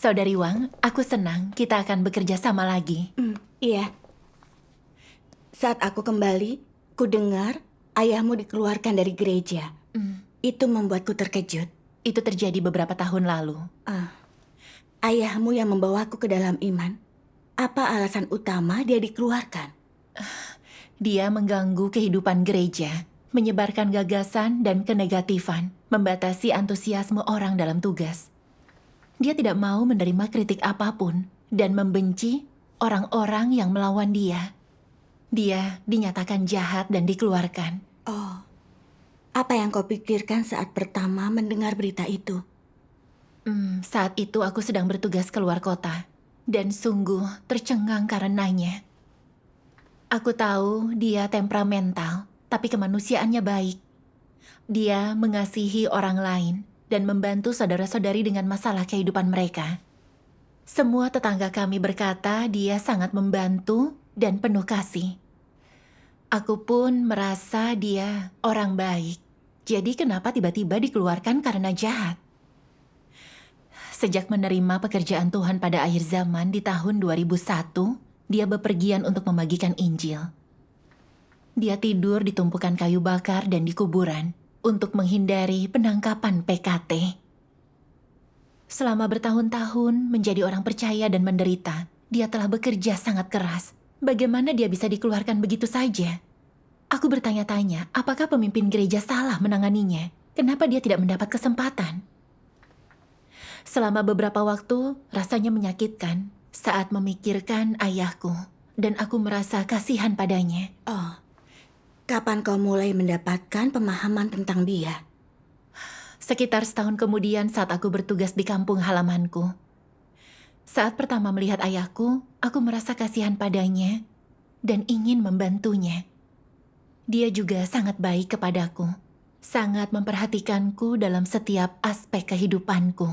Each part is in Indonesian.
Saudari Wang, aku senang kita akan bekerja sama lagi. Iya. Saat aku kembali, ku dengar ayahmu dikeluarkan dari gereja. Itu membuatku terkejut. Itu terjadi beberapa tahun lalu. Ayahmu yang membawaku ke dalam iman. Apa alasan utama dia dikeluarkan? Dia mengganggu kehidupan gereja, menyebarkan gagasan dan kenegatifan, membatasi antusiasme orang dalam tugas. Dia tidak mau menerima kritik apapun dan membenci orang-orang yang melawan dia. Dia dinyatakan jahat dan dikeluarkan. Oh, apa yang kau pikirkan saat pertama mendengar berita itu? Saat itu aku sedang bertugas keluar kota dan sungguh tercengang karenanya. Aku tahu dia temperamental, tapi kemanusiaannya baik. Dia mengasihi orang lain dan membantu saudara-saudari dengan masalah kehidupan mereka. Semua tetangga kami berkata dia sangat membantu dan penuh kasih. Aku pun merasa dia orang baik. Jadi kenapa tiba-tiba dikeluarkan karena jahat? Sejak menerima pekerjaan Tuhan pada akhir zaman di tahun 2001, dia bepergian untuk membagikan Injil. Dia tidur di tumpukan kayu bakar dan di kuburan untuk menghindari penangkapan PKT. Selama bertahun-tahun menjadi orang percaya dan menderita, dia telah bekerja sangat keras. Bagaimana dia bisa dikeluarkan begitu saja? Aku bertanya-tanya, apakah pemimpin gereja salah menanganinya? Kenapa dia tidak mendapat kesempatan? Selama beberapa waktu, rasanya menyakitkan saat memikirkan ayahku, dan aku merasa kasihan padanya. Oh, kapan kau mulai mendapatkan pemahaman tentang dia? Sekitar setahun kemudian saat aku bertugas di kampung halamanku. Saat pertama melihat ayahku, aku merasa kasihan padanya dan ingin membantunya. Dia juga sangat baik kepadaku, sangat memperhatikanku dalam setiap aspek kehidupanku.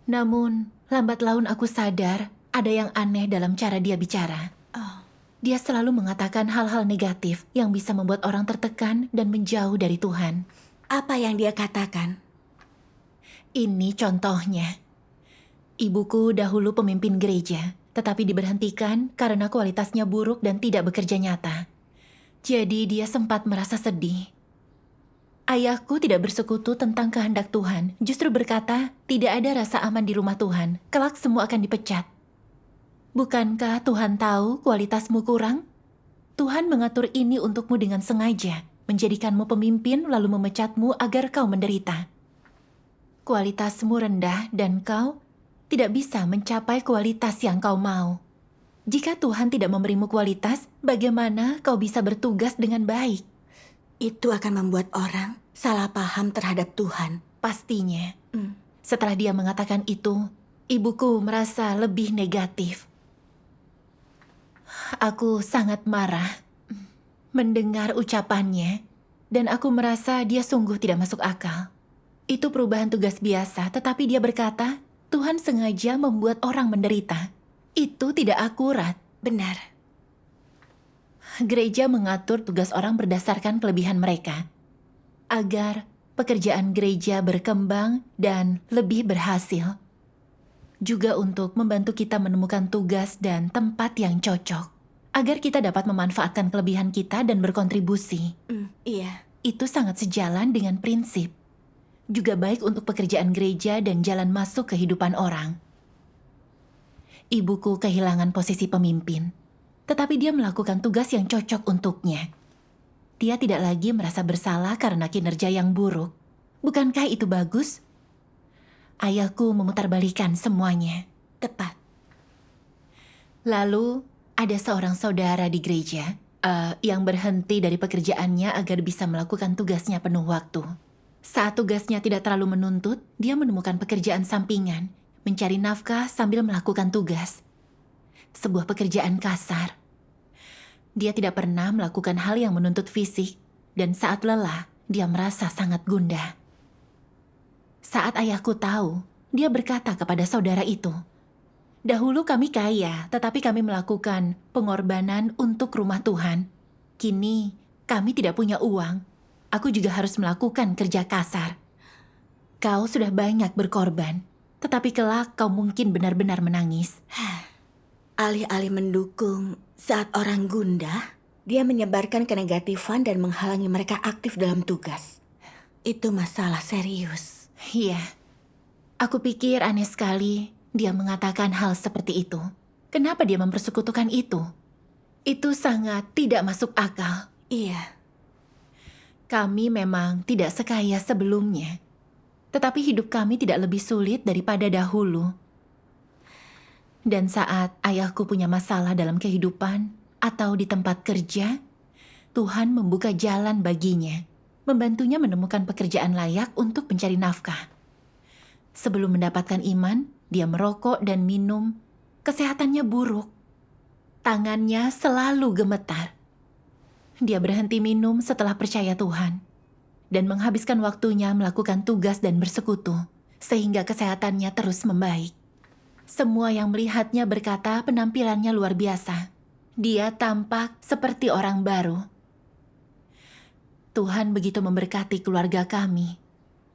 Namun, lambat laun aku sadar ada yang aneh dalam cara dia bicara. Dia selalu mengatakan hal-hal negatif yang bisa membuat orang tertekan dan menjauh dari Tuhan. Apa yang dia katakan? Ini contohnya. Ibuku dahulu pemimpin gereja, tetapi diberhentikan karena kualitasnya buruk dan tidak bekerja nyata. Jadi dia sempat merasa sedih. Ayahku tidak bersekutu tentang kehendak Tuhan, justru berkata tidak ada rasa aman di rumah Tuhan, kelak semua akan dipecat. Bukankah Tuhan tahu kualitasmu kurang? Tuhan mengatur ini untukmu dengan sengaja, menjadikanmu pemimpin lalu memecatmu agar kau menderita. Kualitasmu rendah dan kau tidak bisa mencapai kualitas yang kau mau. Jika Tuhan tidak memberimu kualitas, bagaimana kau bisa bertugas dengan baik? Itu akan membuat orang salah paham terhadap Tuhan. Pastinya. Setelah dia mengatakan itu, ibuku merasa lebih negatif. Aku sangat marah mendengar ucapannya, dan aku merasa dia sungguh tidak masuk akal. Itu perubahan tugas biasa, tetapi dia berkata, Tuhan sengaja membuat orang menderita. Itu tidak akurat. Benar. Gereja mengatur tugas orang berdasarkan kelebihan mereka, agar pekerjaan gereja berkembang dan lebih berhasil. Juga untuk membantu kita menemukan tugas dan tempat yang cocok, agar kita dapat memanfaatkan kelebihan kita dan berkontribusi. Iya. Itu sangat sejalan dengan prinsip. Juga baik untuk pekerjaan gereja dan jalan masuk kehidupan orang. Ibuku kehilangan posisi pemimpin, tetapi dia melakukan tugas yang cocok untuknya. Dia tidak lagi merasa bersalah karena kinerja yang buruk. Bukankah itu bagus? Ayahku memutarbalikkan semuanya. Tepat. Lalu, ada seorang saudara di gereja yang berhenti dari pekerjaannya agar bisa melakukan tugasnya penuh waktu. Saat tugasnya tidak terlalu menuntut, dia menemukan pekerjaan sampingan, mencari nafkah sambil melakukan tugas. Sebuah pekerjaan kasar. Dia tidak pernah melakukan hal yang menuntut fisik, dan saat lelah, dia merasa sangat gundah. Saat ayahku tahu, dia berkata kepada saudara itu, "Dahulu kami kaya, tetapi kami melakukan pengorbanan untuk rumah Tuhan. Kini, kami tidak punya uang. Aku juga harus melakukan kerja kasar. Kau sudah banyak berkorban, tetapi kelak kau mungkin benar-benar menangis. Alih-alih mendukung saat orang gundah, dia menyebarkan kenegatifan dan menghalangi mereka aktif dalam tugas. Itu masalah serius. Iya, aku pikir aneh sekali dia mengatakan hal seperti itu. Kenapa dia mempersekutukan itu? Itu sangat tidak masuk akal. Iya, Kami memang tidak sekaya sebelumnya, tetapi hidup kami tidak lebih sulit daripada dahulu. Dan saat ayahku punya masalah dalam kehidupan atau di tempat kerja, Tuhan membuka jalan baginya, membantunya menemukan pekerjaan layak untuk mencari nafkah. Sebelum mendapatkan iman, dia merokok dan minum. Kesehatannya buruk. Tangannya selalu gemetar. Dia berhenti minum setelah percaya Tuhan dan menghabiskan waktunya melakukan tugas dan bersekutu, sehingga kesehatannya terus membaik. Semua yang melihatnya berkata penampilannya luar biasa. Dia tampak seperti orang baru. Tuhan begitu memberkati keluarga kami.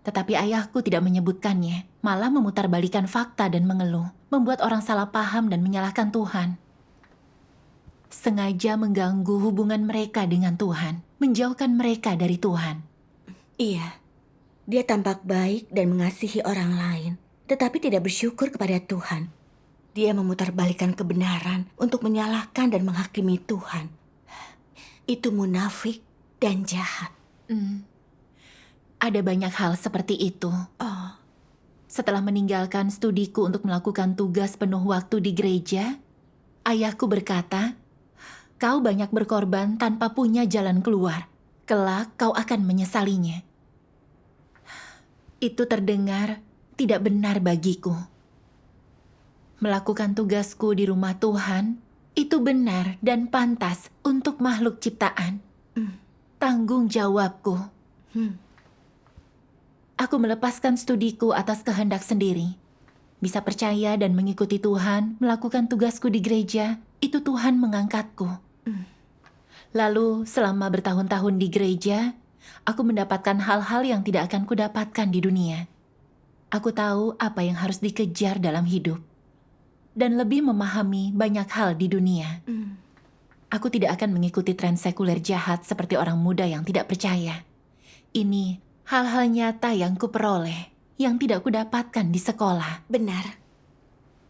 Tetapi ayahku tidak menyebutkannya, malah memutarbalikkan fakta dan mengeluh, membuat orang salah paham dan menyalahkan Tuhan. Sengaja mengganggu hubungan mereka dengan Tuhan, menjauhkan mereka dari Tuhan. iya. Dia tampak baik dan mengasihi orang lain, tetapi tidak bersyukur kepada Tuhan. Dia memutarbalikkan kebenaran untuk menyalahkan dan menghakimi Tuhan. Itu munafik dan jahat. Ada banyak hal seperti itu. Oh, Setelah meninggalkan studiku untuk melakukan tugas penuh waktu di gereja, ayahku berkata, "Kau banyak berkorban tanpa punya jalan keluar. Kelak kau akan menyesalinya." Itu terdengar tidak benar bagiku. Melakukan tugasku di rumah Tuhan, itu benar dan pantas untuk makhluk ciptaan. Tanggung jawabku. Aku melepaskan studiku atas kehendak sendiri. Bisa percaya dan mengikuti Tuhan, melakukan tugasku di gereja, itu Tuhan mengangkatku. Lalu selama bertahun-tahun di gereja, aku mendapatkan hal-hal yang tidak akan kudapatkan di dunia. Aku tahu apa yang harus dikejar dalam hidup. Dan lebih memahami banyak hal di dunia. Aku tidak akan mengikuti tren sekuler jahat seperti orang muda yang tidak percaya. Ini hal-hal nyata yang kuperoleh, yang tidak kudapatkan di sekolah. benar.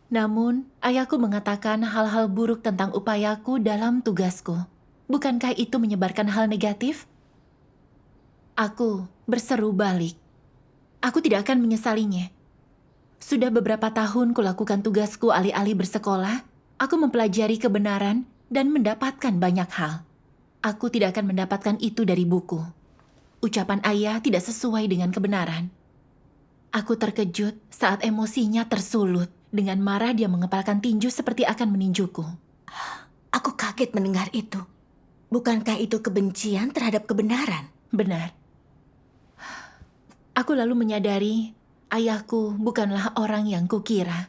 Namun, ayahku mengatakan hal-hal buruk tentang upayaku dalam tugasku. Bukankah itu menyebarkan hal negatif? Aku berseru balik. Aku tidak akan menyesalinya. Sudah beberapa tahun kulakukan tugasku alih-alih bersekolah, aku mempelajari kebenaran dan mendapatkan banyak hal. Aku tidak akan mendapatkan itu dari buku. Ucapan ayah tidak sesuai dengan kebenaran. Aku terkejut saat emosinya tersulut. Dengan marah dia mengepalkan tinju seperti akan meninjuku. Aku kaget mendengar itu. Bukankah itu kebencian terhadap kebenaran? Benar. Aku lalu menyadari ayahku bukanlah orang yang kukira.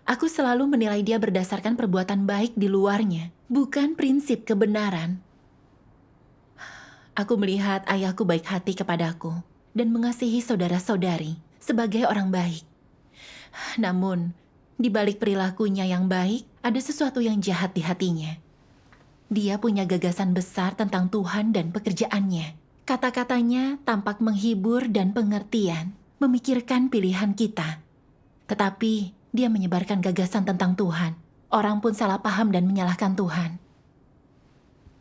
Aku selalu menilai dia berdasarkan perbuatan baik di luarnya, bukan prinsip kebenaran. Aku melihat ayahku baik hati kepadaku dan mengasihi saudara-saudari sebagai orang baik. Namun, di balik perilakunya yang baik, ada sesuatu yang jahat di hatinya. Dia punya gagasan besar tentang Tuhan dan pekerjaannya. Kata-katanya tampak menghibur dan pengertian, memikirkan pilihan kita. Tetapi, dia menyebarkan gagasan tentang Tuhan. Orang pun salah paham dan menyalahkan Tuhan.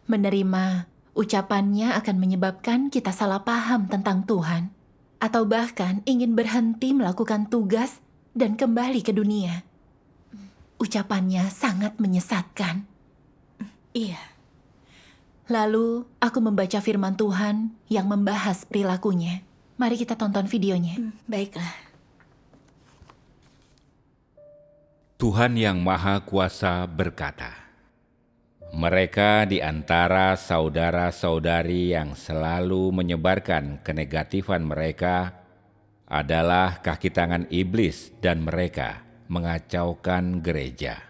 Menerima ucapannya akan menyebabkan kita salah paham tentang Tuhan. Atau bahkan ingin berhenti melakukan tugas dan kembali ke dunia. Ucapannya sangat menyesatkan. Iya. Lalu, aku membaca firman Tuhan yang membahas perilakunya. Mari kita tonton videonya. Baiklah. Tuhan Yang Maha Kuasa berkata, "Mereka di antara saudara-saudari yang selalu menyebarkan kenegatifan mereka adalah kaki tangan iblis dan mereka mengacaukan gereja.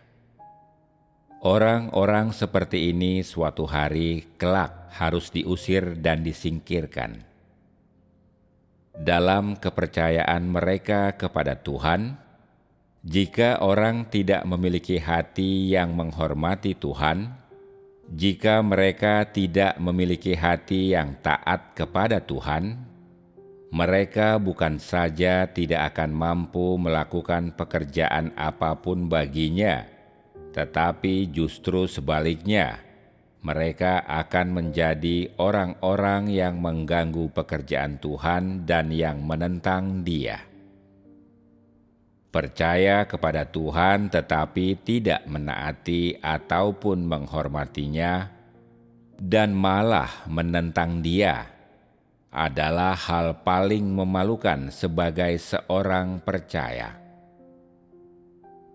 Orang-orang seperti ini suatu hari kelak harus diusir dan disingkirkan. dalam kepercayaan mereka kepada Tuhan. Jika orang tidak memiliki hati yang menghormati Tuhan, jika mereka tidak memiliki hati yang taat kepada Tuhan, mereka bukan saja tidak akan mampu melakukan pekerjaan apapun baginya, tetapi justru sebaliknya, mereka akan menjadi orang-orang yang mengganggu pekerjaan Tuhan dan yang menentang Dia. Percaya kepada Tuhan tetapi tidak menaati ataupun menghormatinya dan malah menentang Dia adalah hal paling memalukan sebagai seorang percaya.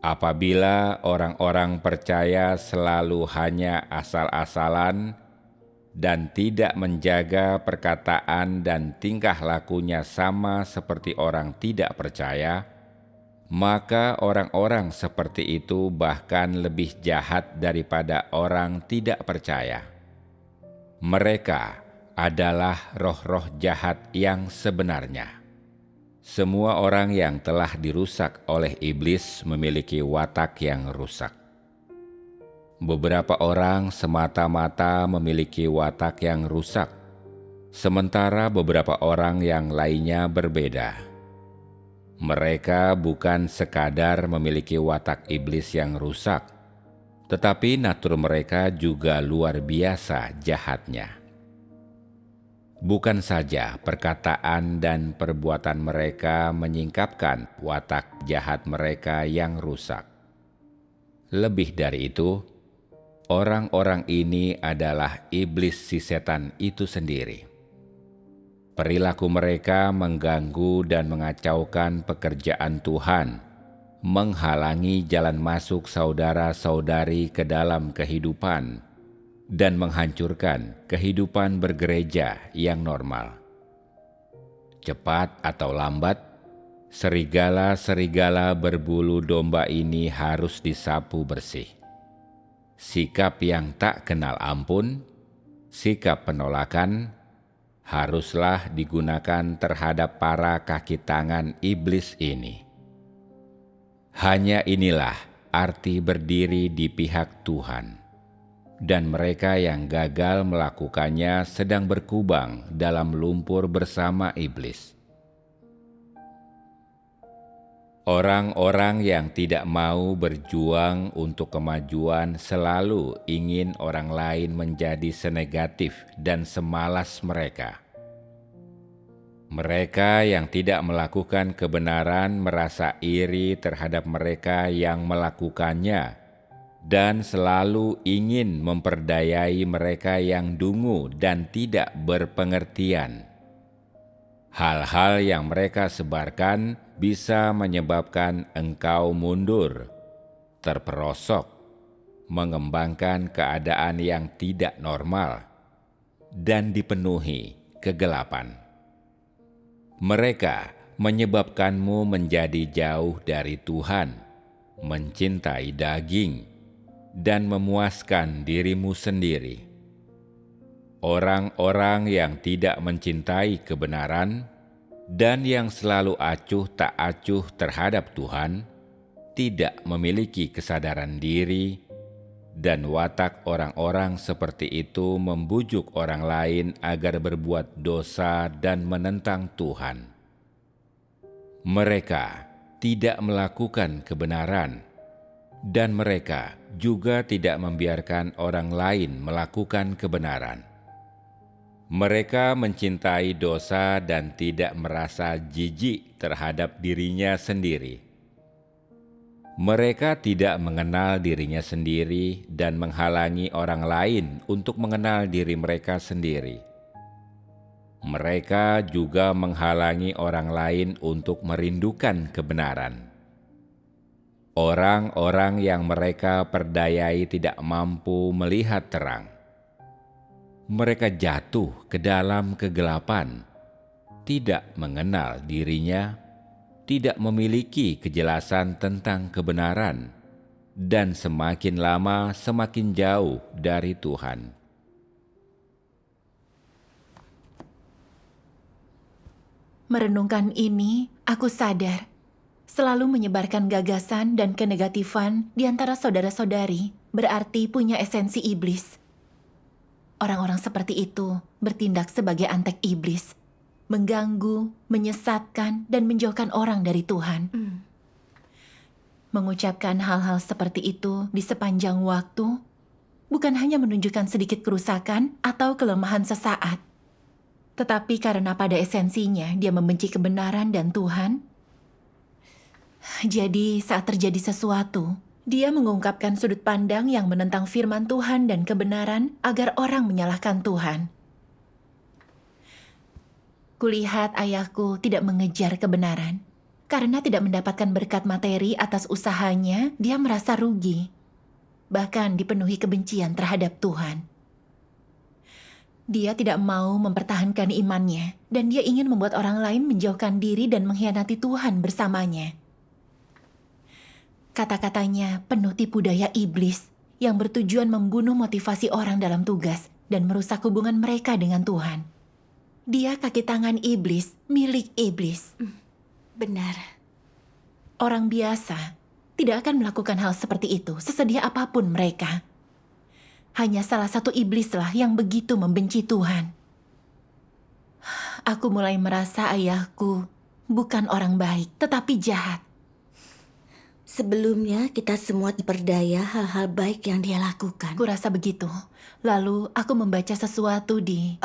Apabila orang-orang percaya selalu hanya asal-asalan dan tidak menjaga perkataan dan tingkah lakunya sama seperti orang tidak percaya, maka orang-orang seperti itu bahkan lebih jahat daripada orang tidak percaya. Mereka adalah roh-roh jahat yang sebenarnya. Semua orang yang telah dirusak oleh iblis memiliki watak yang rusak. Beberapa orang semata-mata memiliki watak yang rusak, sementara beberapa orang yang lainnya berbeda. Mereka bukan sekadar memiliki watak iblis yang rusak, tetapi natur mereka juga luar biasa jahatnya. Bukan saja perkataan dan perbuatan mereka menyingkapkan watak jahat mereka yang rusak. Lebih dari itu, orang-orang ini adalah iblis si setan itu sendiri. Perilaku mereka mengganggu dan mengacaukan pekerjaan Tuhan, menghalangi jalan masuk saudara-saudari ke dalam kehidupan, dan menghancurkan kehidupan bergereja yang normal. Cepat atau lambat, serigala-serigala berbulu domba ini harus disapu bersih. Sikap yang tak kenal ampun, sikap penolakan, haruslah digunakan terhadap para kaki tangan iblis ini. Hanya inilah arti berdiri di pihak Tuhan. Dan mereka yang gagal melakukannya sedang berkubang dalam lumpur bersama iblis. Orang-orang yang tidak mau berjuang untuk kemajuan selalu ingin orang lain menjadi senegatif dan semalas mereka. Mereka yang tidak melakukan kebenaran merasa iri terhadap mereka yang melakukannya, dan selalu ingin memperdayai mereka yang dungu dan tidak berpengertian. Hal-hal yang mereka sebarkan bisa menyebabkan engkau mundur, terperosok, mengembangkan keadaan yang tidak normal, dan dipenuhi kegelapan. Mereka menyebabkanmu menjadi jauh dari Tuhan, mencintai daging, dan memuaskan dirimu sendiri. Orang-orang yang tidak mencintai kebenaran dan yang selalu acuh tak acuh terhadap Tuhan tidak memiliki kesadaran diri, dan watak orang-orang seperti itu membujuk orang lain agar berbuat dosa dan menentang Tuhan. Mereka tidak melakukan kebenaran, dan mereka juga tidak membiarkan orang lain melakukan kebenaran. Mereka mencintai dosa dan tidak merasa jijik terhadap dirinya sendiri. Mereka tidak mengenal dirinya sendiri dan menghalangi orang lain untuk mengenal diri mereka sendiri. Mereka juga menghalangi orang lain untuk merindukan kebenaran. Orang-orang yang mereka perdayai tidak mampu melihat terang. Mereka jatuh ke dalam kegelapan, tidak mengenal dirinya, tidak memiliki kejelasan tentang kebenaran, dan semakin lama semakin jauh dari Tuhan. Merenungkan ini, aku sadar selalu menyebarkan gagasan dan kenegatifan di antara saudara-saudari berarti punya esensi iblis. Orang-orang seperti itu bertindak sebagai antek iblis, mengganggu, menyesatkan, dan menjauhkan orang dari Tuhan. Mengucapkan hal-hal seperti itu di sepanjang waktu bukan hanya menunjukkan sedikit kerusakan atau kelemahan sesaat, tetapi karena pada esensinya dia membenci kebenaran dan Tuhan. Jadi saat terjadi sesuatu, dia mengungkapkan sudut pandang yang menentang firman Tuhan dan kebenaran agar orang menyalahkan Tuhan. Kulihat ayahku tidak mengejar kebenaran. Karena tidak mendapatkan berkat materi atas usahanya, dia merasa rugi. Bahkan dipenuhi kebencian terhadap Tuhan. Dia tidak mau mempertahankan imannya, dan dia ingin membuat orang lain menjauhkan diri dan mengkhianati Tuhan bersamanya. Kata-katanya penuh tipu daya iblis yang bertujuan membunuh motivasi orang dalam tugas dan merusak hubungan mereka dengan Tuhan. Dia kaki tangan iblis, milik iblis. Benar. Orang biasa tidak akan melakukan hal seperti itu sesedia apapun mereka. Hanya salah satu iblislah yang begitu membenci Tuhan. Aku mulai merasa ayahku bukan orang baik, tetapi jahat. Sebelumnya kita semua diperdaya hal-hal baik yang dia lakukan. Kurasa begitu. Lalu aku membaca sesuatu di...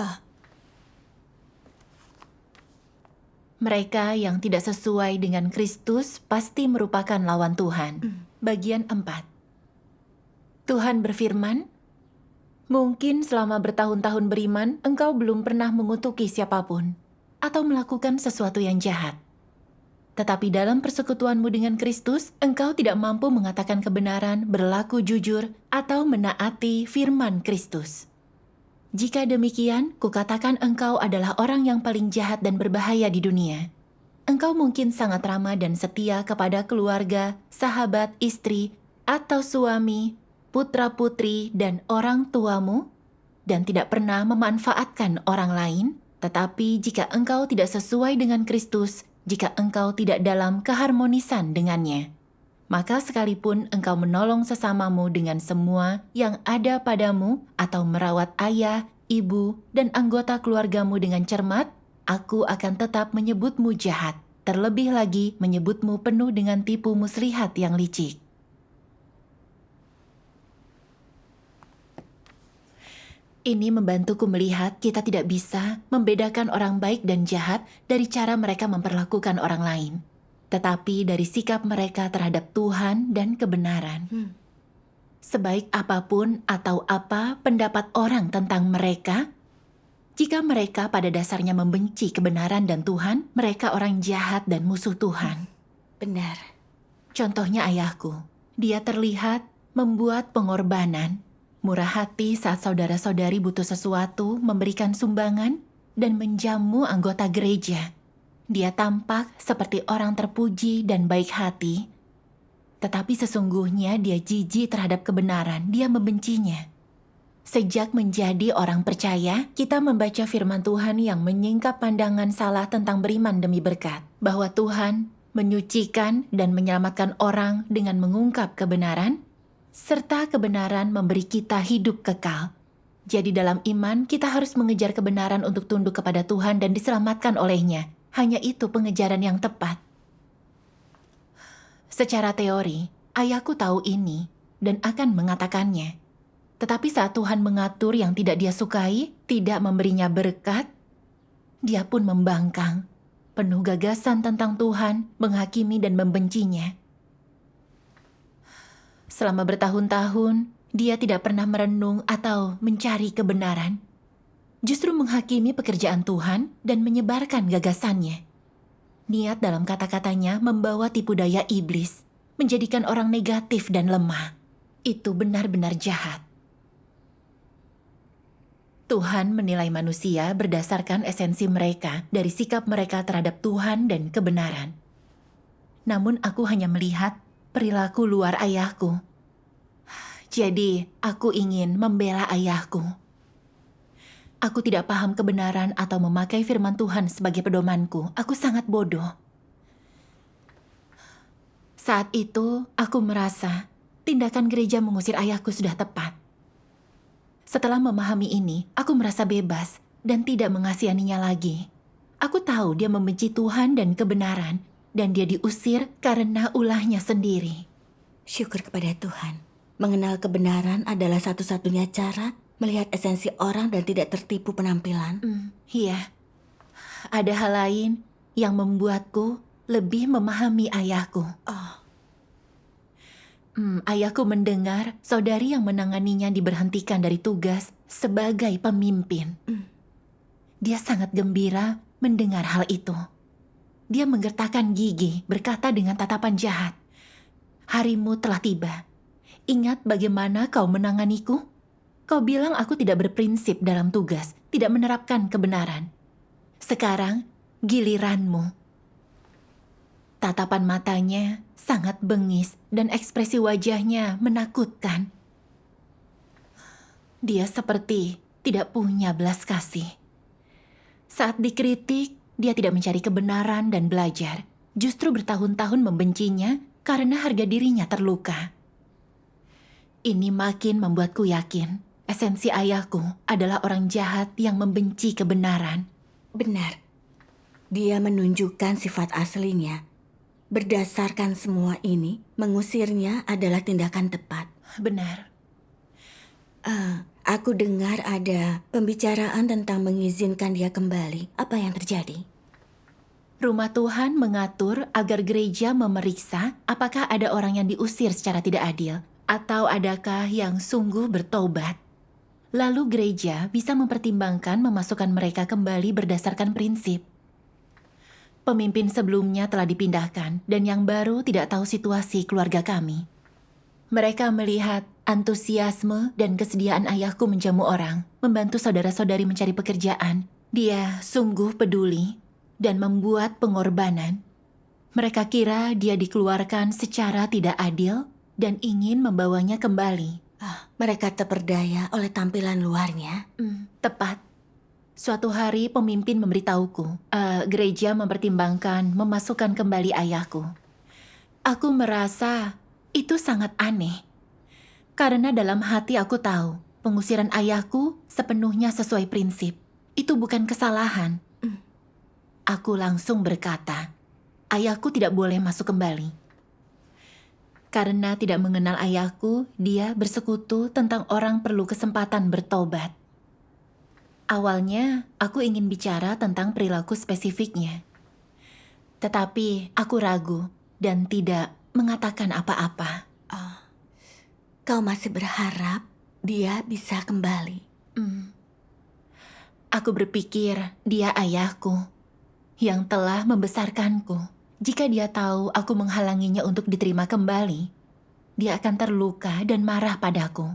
Mereka yang tidak sesuai dengan Kristus pasti merupakan lawan Tuhan. Bagian 4. Tuhan berfirman, mungkin selama bertahun-tahun beriman, engkau belum pernah mengutuki siapapun atau melakukan sesuatu yang jahat. Tetapi dalam persekutuanmu dengan Kristus, engkau tidak mampu mengatakan kebenaran, berlaku jujur, atau menaati firman Kristus. Jika demikian, kukatakan engkau adalah orang yang paling jahat dan berbahaya di dunia. Engkau mungkin sangat ramah dan setia kepada keluarga, sahabat, istri, atau suami, putra-putri, dan orang tuamu, dan tidak pernah memanfaatkan orang lain. Tetapi jika engkau tidak sesuai dengan Kristus, jika engkau tidak dalam keharmonisan dengannya, maka sekalipun engkau menolong sesamamu dengan semua yang ada padamu atau merawat ayah, ibu, dan anggota keluargamu dengan cermat, aku akan tetap menyebutmu jahat, terlebih lagi menyebutmu penuh dengan tipu muslihat yang licik. Ini membantuku melihat kita tidak bisa membedakan orang baik dan jahat dari cara mereka memperlakukan orang lain, tetapi dari sikap mereka terhadap Tuhan dan kebenaran. Sebaik apapun atau apa pendapat orang tentang mereka, jika mereka pada dasarnya membenci kebenaran dan Tuhan, mereka orang jahat dan musuh Tuhan. Benar. Contohnya ayahku, dia terlihat membuat pengorbanan, murah hati saat saudara-saudari butuh sesuatu, memberikan sumbangan, dan menjamu anggota gereja. Dia tampak seperti orang terpuji dan baik hati, tetapi sesungguhnya dia jijik terhadap kebenaran, dia membencinya. Sejak menjadi orang percaya, kita membaca firman Tuhan yang menyingkap pandangan salah tentang beriman demi berkat, bahwa Tuhan menyucikan dan menyelamatkan orang dengan mengungkap kebenaran, serta kebenaran memberi kita hidup kekal. Jadi dalam iman, kita harus mengejar kebenaran untuk tunduk kepada Tuhan dan diselamatkan olehnya. Hanya itu pengejaran yang tepat. Secara teori, ayahku tahu ini dan akan mengatakannya. Tetapi saat Tuhan mengatur yang tidak dia sukai, tidak memberinya berkat, dia pun membangkang, penuh gagasan tentang Tuhan, menghakimi dan membencinya. Selama bertahun-tahun, dia tidak pernah merenung atau mencari kebenaran. Justru menghakimi pekerjaan Tuhan dan menyebarkan gagasannya. Niat dalam kata-katanya membawa tipu daya iblis, menjadikan orang negatif dan lemah. Itu benar-benar jahat. Tuhan menilai manusia berdasarkan esensi mereka dari sikap mereka terhadap Tuhan dan kebenaran. Namun aku hanya melihat perilaku luar ayahku. Jadi, aku ingin membela ayahku. Aku tidak paham kebenaran atau memakai firman Tuhan sebagai pedomanku. Aku sangat bodoh. Saat itu, aku merasa tindakan gereja mengusir ayahku sudah tepat. Setelah memahami ini, aku merasa bebas dan tidak mengasihaninya lagi. Aku tahu dia membenci Tuhan dan kebenaran, dan dia diusir karena ulahnya sendiri. Syukur kepada Tuhan. Mengenal kebenaran adalah satu-satunya cara melihat esensi orang dan tidak tertipu penampilan. Iya, ada hal lain yang membuatku lebih memahami ayahku. Ayahku mendengar saudari yang menanganinya diberhentikan dari tugas sebagai pemimpin. Dia sangat gembira mendengar hal itu. Dia menggertakkan gigi, berkata dengan tatapan jahat, "Harimu telah tiba. Ingat bagaimana kau menanganiku? Kau bilang aku tidak berprinsip dalam tugas, tidak menerapkan kebenaran. Sekarang giliranmu." Tatapan matanya sangat bengis dan ekspresi wajahnya menakutkan. Dia seperti tidak punya belas kasih. Saat dikritik, dia tidak mencari kebenaran dan belajar. Justru bertahun-tahun membencinya karena harga dirinya terluka. Ini makin membuatku yakin, esensi ayahku adalah orang jahat yang membenci kebenaran. Benar. Dia menunjukkan sifat aslinya. Berdasarkan semua ini, mengusirnya adalah tindakan tepat. Benar. Aku dengar ada pembicaraan tentang mengizinkan dia kembali. Apa yang terjadi? Rumah Tuhan mengatur agar gereja memeriksa apakah ada orang yang diusir secara tidak adil, atau adakah yang sungguh bertobat. Lalu gereja bisa mempertimbangkan memasukkan mereka kembali berdasarkan prinsip. Pemimpin sebelumnya telah dipindahkan dan yang baru tidak tahu situasi keluarga kami. Mereka melihat antusiasme dan kesediaan ayahku menjamu orang, membantu saudara-saudari mencari pekerjaan. Dia sungguh peduli dan membuat pengorbanan. Mereka kira dia dikeluarkan secara tidak adil dan ingin membawanya kembali. Mereka terperdaya oleh tampilan luarnya. Tepat. Suatu hari pemimpin memberitahuku, gereja mempertimbangkan memasukkan kembali ayahku. Aku merasa itu sangat aneh. Karena dalam hati aku tahu, pengusiran ayahku sepenuhnya sesuai prinsip. Itu bukan kesalahan. Aku langsung berkata, ayahku tidak boleh masuk kembali. Karena tidak mengenal ayahku, dia bersekutu tentang orang perlu kesempatan bertobat. Awalnya, aku ingin bicara tentang perilaku spesifiknya. Tetapi aku ragu dan tidak mengatakan apa-apa. Kau masih berharap dia bisa kembali? Aku berpikir dia ayahku yang telah membesarkanku. Jika dia tahu aku menghalanginya untuk diterima kembali, dia akan terluka dan marah padaku.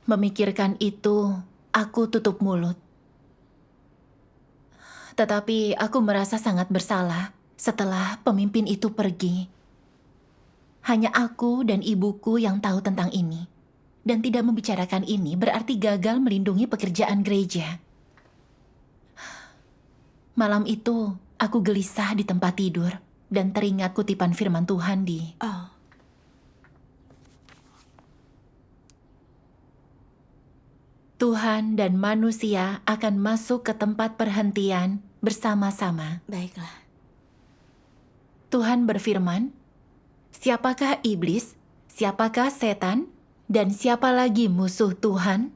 Memikirkan itu, aku tutup mulut. Tetapi aku merasa sangat bersalah setelah pemimpin itu pergi. Hanya aku dan ibuku yang tahu tentang ini. Dan tidak membicarakan ini berarti gagal melindungi pekerjaan gereja. Malam itu, aku gelisah di tempat tidur dan teringat kutipan firman Tuhan di Tuhan dan manusia akan masuk ke tempat perhentian bersama-sama. Baiklah. Tuhan berfirman, siapakah iblis, siapakah setan, dan siapa lagi musuh Tuhan?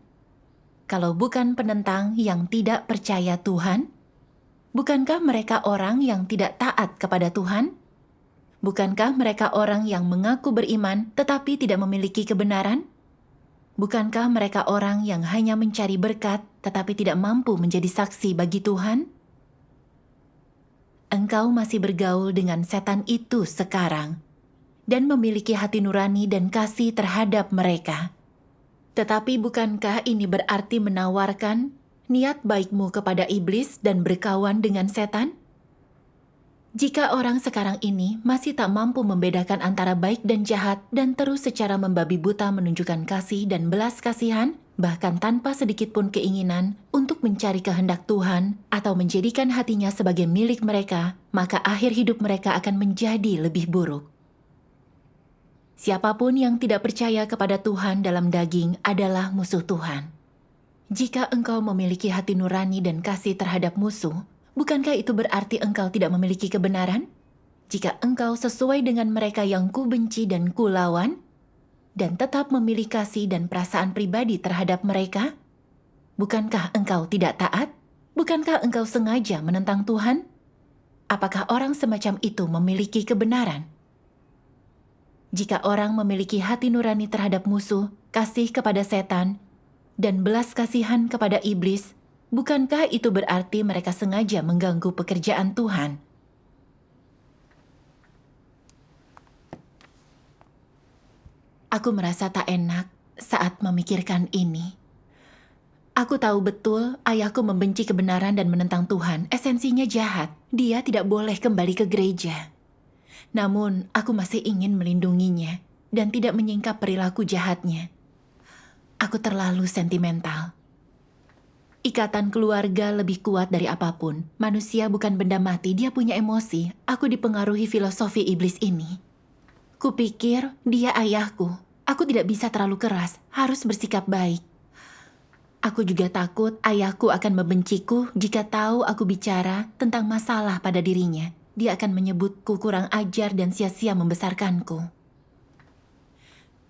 Kalau bukan penentang yang tidak percaya Tuhan? Bukankah mereka orang yang tidak taat kepada Tuhan? Bukankah mereka orang yang mengaku beriman tetapi tidak memiliki kebenaran? Bukankah mereka orang yang hanya mencari berkat tetapi tidak mampu menjadi saksi bagi Tuhan? Engkau masih bergaul dengan setan itu sekarang dan memiliki hati nurani dan kasih terhadap mereka. Tetapi bukankah ini berarti menawarkan niat baikmu kepada iblis dan berkawan dengan setan? Jika orang sekarang ini masih tak mampu membedakan antara baik dan jahat dan terus secara membabi buta menunjukkan kasih dan belas kasihan, bahkan tanpa sedikit pun keinginan untuk mencari kehendak Tuhan atau menjadikan hatinya sebagai milik mereka, maka akhir hidup mereka akan menjadi lebih buruk. Siapapun yang tidak percaya kepada Tuhan dalam daging adalah musuh Tuhan. Jika engkau memiliki hati nurani dan kasih terhadap musuh, bukankah itu berarti engkau tidak memiliki kebenaran? Jika engkau sesuai dengan mereka yang kubenci dan kulawan, dan tetap memilih kasih dan perasaan pribadi terhadap mereka, bukankah engkau tidak taat? Bukankah engkau sengaja menentang Tuhan? Apakah orang semacam itu memiliki kebenaran? Jika orang memiliki hati nurani terhadap musuh, kasih kepada setan, dan belas kasihan kepada iblis, bukankah itu berarti mereka sengaja mengganggu pekerjaan Tuhan? Aku merasa tak enak saat memikirkan ini. Aku tahu betul ayahku membenci kebenaran dan menentang Tuhan. Esensinya jahat. Dia tidak boleh kembali ke gereja. Namun, aku masih ingin melindunginya dan tidak menyingkap perilaku jahatnya. Aku terlalu sentimental. Ikatan keluarga lebih kuat dari apapun. Manusia bukan benda mati, dia punya emosi. Aku dipengaruhi filosofi iblis ini. Kupikir dia ayahku. Aku tidak bisa terlalu keras, harus bersikap baik. Aku juga takut ayahku akan membenciku jika tahu aku bicara tentang masalah pada dirinya. Dia akan menyebutku kurang ajar dan sia-sia membesarkanku.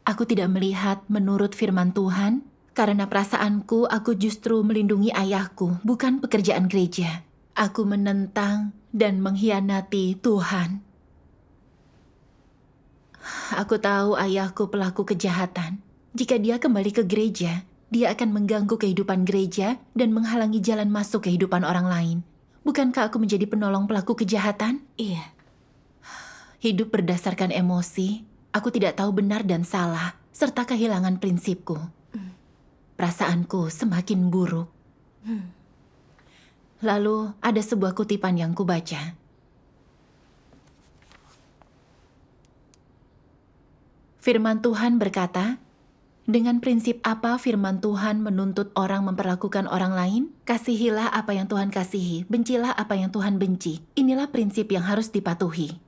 Aku tidak melihat menurut firman Tuhan, karena perasaanku aku justru melindungi ayahku, bukan pekerjaan gereja. Aku menentang dan mengkhianati Tuhan. Aku tahu ayahku pelaku kejahatan. Jika dia kembali ke gereja, dia akan mengganggu kehidupan gereja dan menghalangi jalan masuk kehidupan orang lain. Bukankah aku menjadi penolong pelaku kejahatan? Iya. Hidup berdasarkan emosi, aku tidak tahu benar dan salah, serta kehilangan prinsipku. Perasaanku semakin buruk. Lalu ada sebuah kutipan yang kubaca. Firman Tuhan berkata, dengan prinsip apa firman Tuhan menuntut orang memperlakukan orang lain? Kasihilah apa yang Tuhan kasihi, bencilah apa yang Tuhan benci. Inilah prinsip yang harus dipatuhi.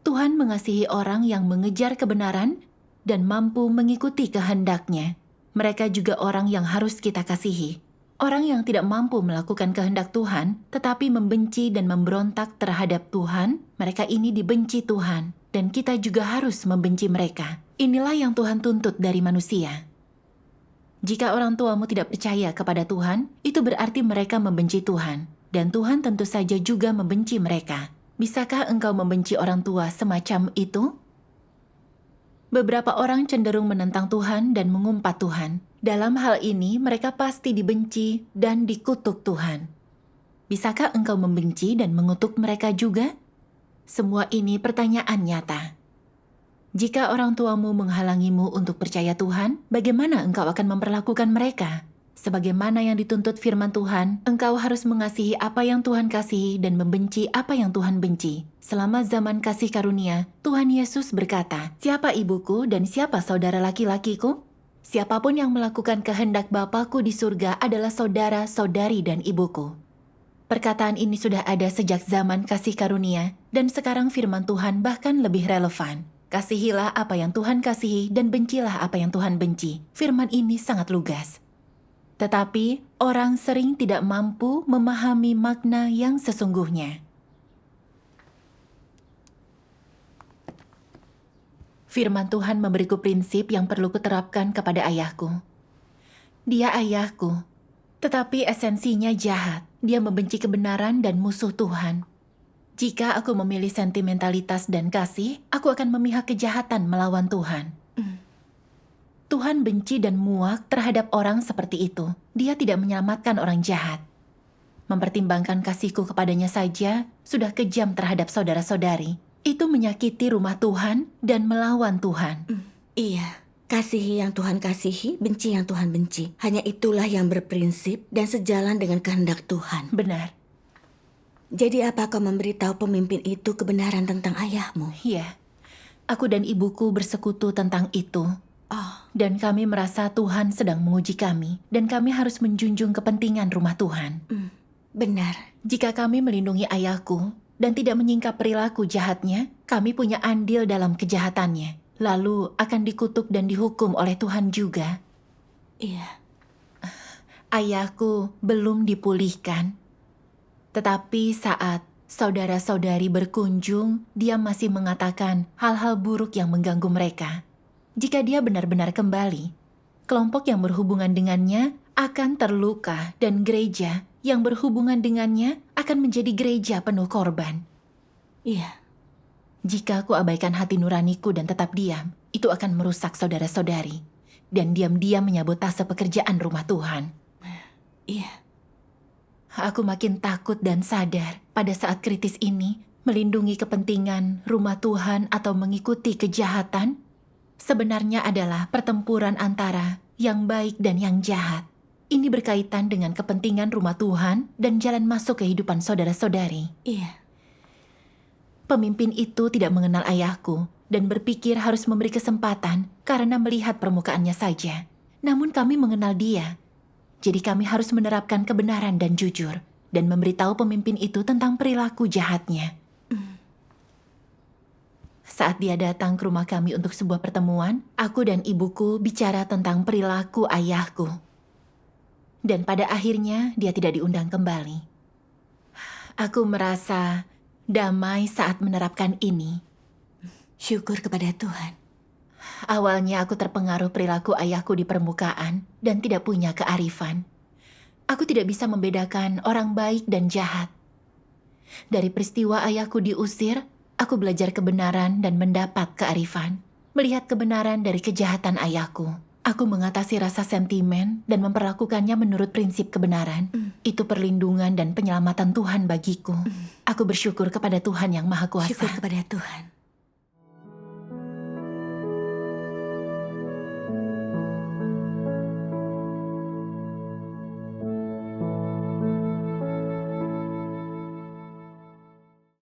Tuhan mengasihi orang yang mengejar kebenaran dan mampu mengikuti kehendak-Nya. Mereka juga orang yang harus kita kasihi. Orang yang tidak mampu melakukan kehendak Tuhan, tetapi membenci dan memberontak terhadap Tuhan, mereka ini dibenci Tuhan. Dan kita juga harus membenci mereka. Inilah yang Tuhan tuntut dari manusia. Jika orang tuamu tidak percaya kepada Tuhan, itu berarti mereka membenci Tuhan. Dan Tuhan tentu saja juga membenci mereka. Bisakah engkau membenci orang tua semacam itu? Beberapa orang cenderung menentang Tuhan dan mengumpat Tuhan. Dalam hal ini, mereka pasti dibenci dan dikutuk Tuhan. Bisakah engkau membenci dan mengutuk mereka juga? Semua ini pertanyaan nyata. Jika orang tuamu menghalangimu untuk percaya Tuhan, bagaimana engkau akan memperlakukan mereka? Sebagaimana yang dituntut firman Tuhan, engkau harus mengasihi apa yang Tuhan kasihi dan membenci apa yang Tuhan benci. Selama zaman kasih karunia, Tuhan Yesus berkata, "Siapa ibuku dan siapa saudara laki-lakiku? Siapapun yang melakukan kehendak Bapa-Ku di surga adalah saudara, saudari, dan ibuku." Perkataan ini sudah ada sejak zaman kasih karunia, dan sekarang firman Tuhan bahkan lebih relevan. Kasihilah apa yang Tuhan kasihi dan bencilah apa yang Tuhan benci. Firman ini sangat lugas. Tetapi, orang sering tidak mampu memahami makna yang sesungguhnya. Firman Tuhan memberiku prinsip yang perlu kuterapkan kepada ayahku. Dia ayahku, tetapi esensinya jahat. Dia membenci kebenaran dan musuh Tuhan. Jika aku memilih sentimentalitas dan kasih, aku akan memihak kejahatan melawan Tuhan. Tuhan benci dan muak terhadap orang seperti itu. Dia tidak menyelamatkan orang jahat. Mempertimbangkan kasihku kepadanya saja sudah kejam terhadap saudara-saudari. Itu menyakiti rumah Tuhan dan melawan Tuhan. Iya. Kasihi yang Tuhan kasihi, benci yang Tuhan benci. Hanya itulah yang berprinsip dan sejalan dengan kehendak Tuhan. Benar. Jadi apa kau memberitahu pemimpin itu kebenaran tentang ayahmu? Iya. Aku dan ibuku bersekutu tentang itu. Oh, Dan kami merasa Tuhan sedang menguji kami, dan kami harus menjunjung kepentingan rumah Tuhan. benar. Jika kami melindungi ayahku dan tidak menyingkap perilaku jahatnya, kami punya andil dalam kejahatannya. Lalu akan dikutuk dan dihukum oleh Tuhan juga. Iya. Ayahku belum dipulihkan. Tetapi saat saudara-saudari berkunjung, dia masih mengatakan hal-hal buruk yang mengganggu mereka. Jika dia benar-benar kembali, kelompok yang berhubungan dengannya akan terluka dan gereja yang berhubungan dengannya akan menjadi gereja penuh korban. Iya. Jika aku abaikan hati nuraniku dan tetap diam, itu akan merusak saudara-saudari dan diam-diam menyabotase pekerjaan rumah Tuhan. Iya. Aku makin takut dan sadar pada saat kritis ini melindungi kepentingan rumah Tuhan atau mengikuti kejahatan sebenarnya adalah pertempuran antara yang baik dan yang jahat. Ini berkaitan dengan kepentingan rumah Tuhan dan jalan masuk kehidupan saudara-saudari. Iya. Pemimpin itu tidak mengenal ayahku dan berpikir harus memberi kesempatan karena melihat permukaannya saja. Namun kami mengenal dia. Jadi kami harus menerapkan kebenaran dan jujur dan memberitahu pemimpin itu tentang perilaku jahatnya. Saat dia datang ke rumah kami untuk sebuah pertemuan, aku dan ibuku bicara tentang perilaku ayahku. Dan pada akhirnya dia tidak diundang kembali. Aku merasa damai saat menerapkan ini. Syukur kepada Tuhan. Awalnya aku terpengaruh perilaku ayahku di permukaan dan tidak punya kearifan. Aku tidak bisa membedakan orang baik dan jahat. Dari peristiwa ayahku diusir, aku belajar kebenaran dan mendapat kearifan. Melihat kebenaran dari kejahatan ayahku, aku mengatasi rasa sentimen dan memperlakukannya menurut prinsip kebenaran. Itu perlindungan dan penyelamatan Tuhan bagiku. Aku bersyukur kepada Tuhan yang Maha Kuasa. Syukur kepada Tuhan.